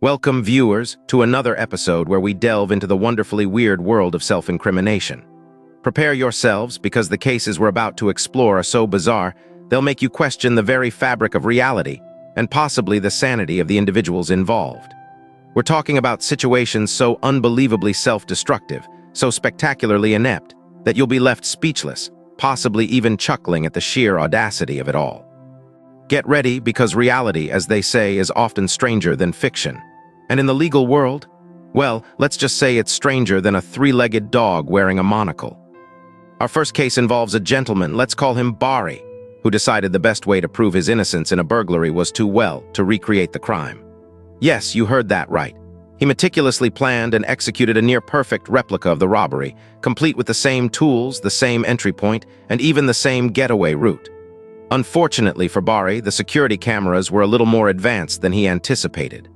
Welcome, viewers, to another episode where we delve into the wonderfully weird world of self-incrimination. Prepare yourselves, because the cases we're about to explore are so bizarre, they'll make you question the very fabric of reality and possibly the sanity of the individuals involved. We're talking about situations so unbelievably self-destructive, so spectacularly inept, that you'll be left speechless, possibly even chuckling at the sheer audacity of it all. Get ready, because reality, as they say, is often stranger than fiction. And in the legal world, well, let's just say it's stranger than a three-legged dog wearing a monocle. Our first case involves a gentleman, let's call him Barry, who decided the best way to prove his innocence in a burglary was to recreate the crime. Yes, you heard that right. He meticulously planned and executed a near-perfect replica of the robbery, complete with the same tools, the same entry point, and even the same getaway route. Unfortunately for Barry, the security cameras were a little more advanced than he anticipated.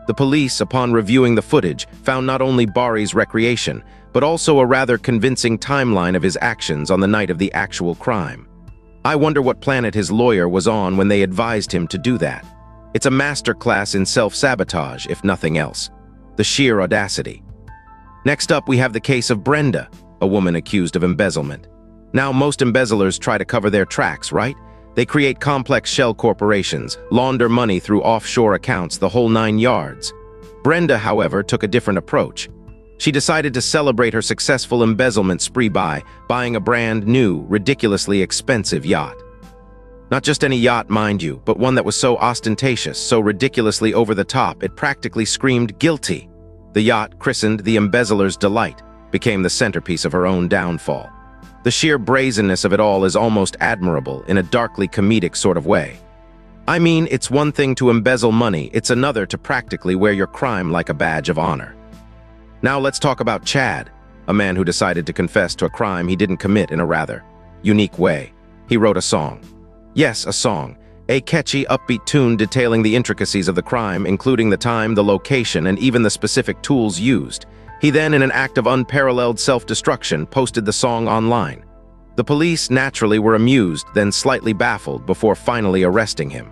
The police, upon reviewing the footage, found not only Barry's recreation, but also a rather convincing timeline of his actions on the night of the actual crime. I wonder what planet his lawyer was on when they advised him to do that. It's a masterclass in self-sabotage, if nothing else. The sheer audacity. Next up, we have the case of Brenda, a woman accused of embezzlement. Now, most embezzlers try to cover their tracks, right? They create complex shell corporations, launder money through offshore accounts, the whole 9 yards. Brenda, however, took a different approach. She decided to celebrate her successful embezzlement spree by buying a brand new, ridiculously expensive yacht. Not just any yacht, mind you, but one that was so ostentatious, so ridiculously over the top, it practically screamed guilty. The yacht, christened the Embezzler's Delight, became the centerpiece of her own downfall. The sheer brazenness of it all is almost admirable in a darkly comedic sort of way. I mean, it's one thing to embezzle money, it's another to practically wear your crime like a badge of honor. Now let's talk about Chad, a man who decided to confess to a crime he didn't commit in a rather unique way. He wrote a song. Yes, a song. A catchy, upbeat tune detailing the intricacies of the crime, including the time, the location, and even the specific tools used. He then, in an act of unparalleled self-destruction, posted the song online. The police naturally were amused, then slightly baffled, before finally arresting him.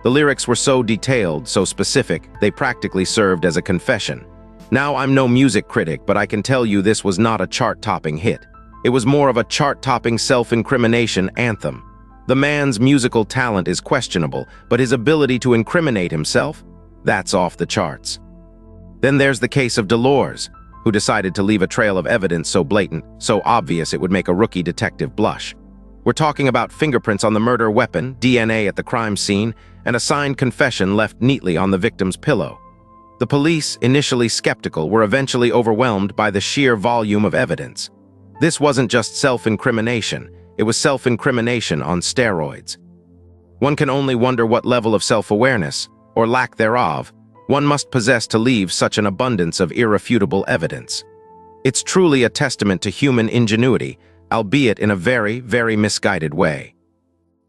The lyrics were so detailed, so specific, they practically served as a confession. Now, I'm no music critic, but I can tell you this was not a chart-topping hit. It was more of a chart-topping self-incrimination anthem. The man's musical talent is questionable, but his ability to incriminate himself? That's off the charts. Then there's the case of Dolores, who decided to leave a trail of evidence so blatant, so obvious it would make a rookie detective blush. We're talking about fingerprints on the murder weapon, DNA at the crime scene, and a signed confession left neatly on the victim's pillow. The police, initially skeptical, were eventually overwhelmed by the sheer volume of evidence. This wasn't just self-incrimination, it was self-incrimination on steroids. One can only wonder what level of self-awareness, or lack thereof, one must possess to leave such an abundance of irrefutable evidence. It's truly a testament to human ingenuity, albeit in a very, very misguided way.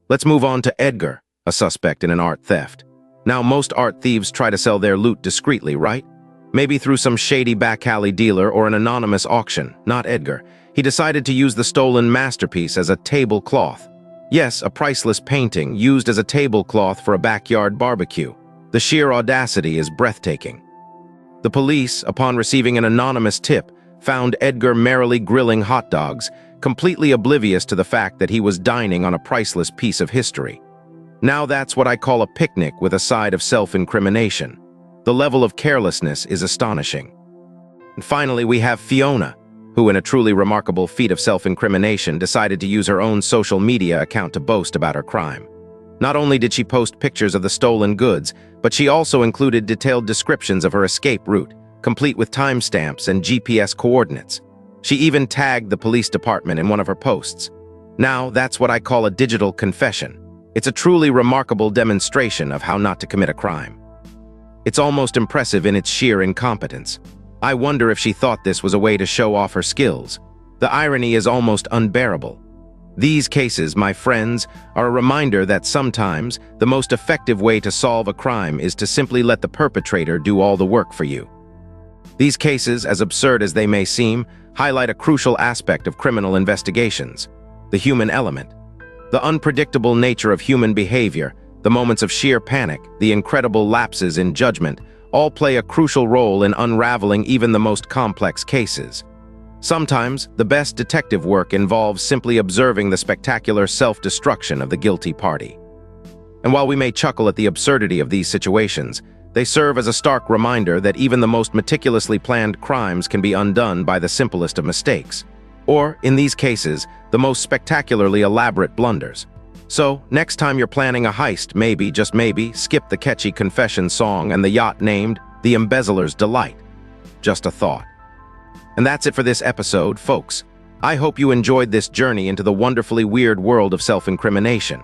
Let's move on to Edgar, a suspect in an art theft. Now, most art thieves try to sell their loot discreetly, right? Maybe through some shady back alley dealer or an anonymous auction. Not Edgar. He decided to use the stolen masterpiece as a tablecloth. Yes, a priceless painting used as a tablecloth for a backyard barbecue. The sheer audacity is breathtaking. The police, upon receiving an anonymous tip, found Edgar merrily grilling hot dogs, completely oblivious to the fact that he was dining on a priceless piece of history. Now that's what I call a picnic with a side of self-incrimination. The level of carelessness is astonishing. And finally, we have Fiona, who, in a truly remarkable feat of self-incrimination, decided to use her own social media account to boast about her crime. Not only did she post pictures of the stolen goods, but she also included detailed descriptions of her escape route, complete with timestamps and GPS coordinates. She even tagged the police department in one of her posts. Now, that's what I call a digital confession. It's a truly remarkable demonstration of how not to commit a crime. It's almost impressive in its sheer incompetence. I wonder if she thought this was a way to show off her skills. The irony is almost unbearable. These cases, my friends, are a reminder that sometimes the most effective way to solve a crime is to simply let the perpetrator do all the work for you. These cases, as absurd as they may seem, highlight a crucial aspect of criminal investigations: the human element. The unpredictable nature of human behavior, the moments of sheer panic, the incredible lapses in judgment, all play a crucial role in unraveling even the most complex cases. Sometimes, the best detective work involves simply observing the spectacular self-destruction of the guilty party. And while we may chuckle at the absurdity of these situations, they serve as a stark reminder that even the most meticulously planned crimes can be undone by the simplest of mistakes. Or, in these cases, the most spectacularly elaborate blunders. So, next time you're planning a heist, maybe, just maybe, skip the catchy confession song and the yacht named The Embezzler's Delight. Just a thought. And that's it for this episode, folks. I hope you enjoyed this journey into the wonderfully weird world of self-incrimination.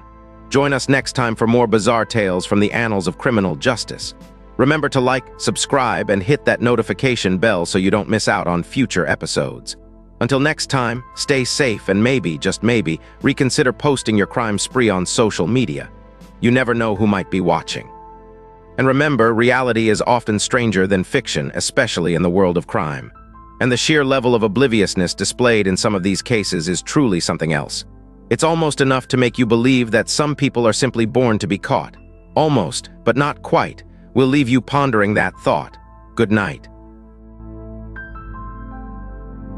Join us next time for more bizarre tales from the annals of criminal justice. Remember to like, subscribe, and hit that notification bell so you don't miss out on future episodes. Until next time, stay safe and maybe, just maybe, reconsider posting your crime spree on social media. You never know who might be watching. And remember, reality is often stranger than fiction, especially in the world of crime. And the sheer level of obliviousness displayed in some of these cases is truly something else. It's almost enough to make you believe that some people are simply born to be caught. Almost, but not quite. We'll leave you pondering that thought. Good night.